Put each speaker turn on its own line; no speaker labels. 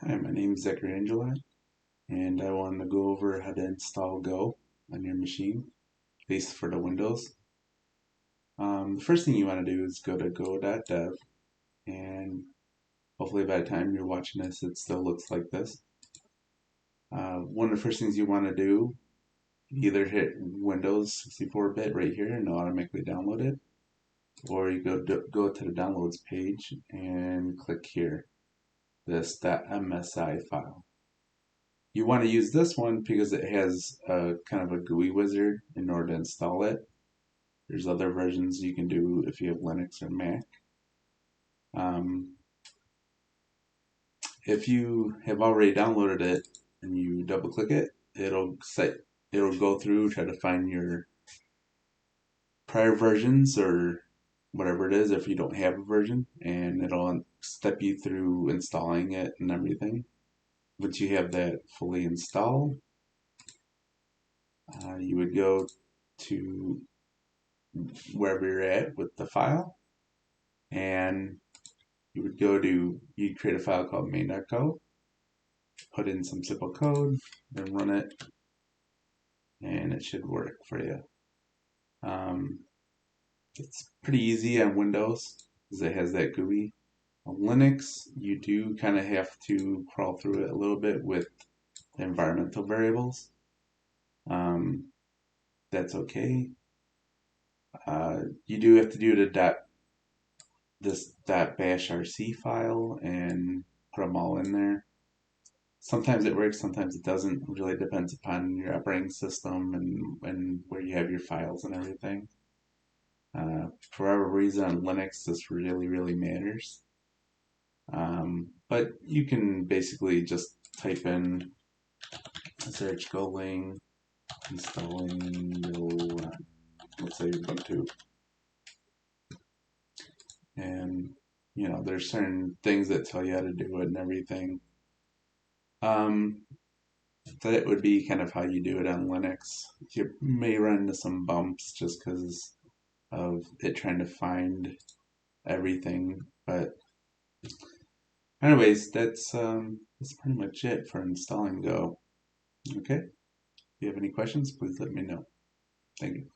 Hi, my name is Angela, and I want to go over how to install Go on your machine, at least for the Windows. The first thing you want to do is go to go.dev, and hopefully by the time you're watching this, it still looks like this. One of the first things you want to do, either hit Windows 64-bit right here and it'll automatically download it, or you go to the downloads page and click here, this .msi file. You want to use this one because it has a kind of a GUI wizard in order to install it. There's other versions you can do if you have Linux or Mac. If you have already downloaded it and you double click it, it'll go through, try to find your prior versions or whatever it is if you don't have a version, and it'll step you through installing it and everything. Once you have that fully installed, you would go to wherever you're at with the file, and you'd create a file called main.co, put in some simple code, then run it, and it should work for you. It's pretty easy on Windows because it has that GUI. On Linux, you do kind of have to crawl through it a little bit with the environmental variables. That's okay. You do have to do this .bash rc file and put them all in there. Sometimes it works, sometimes it doesn't. It really depends upon your operating system and where you have your files and everything. For whatever reason on Linux, this really matters. But you can basically just type in search golang installing let's say Ubuntu, and there's certain things that tell you how to do it and everything. That would be kind of how you do it on Linux. You may run into some bumps just because of it trying to find everything, but anyways, that's pretty much it for installing Go. Okay, if you have any questions, please let me know. Thank you.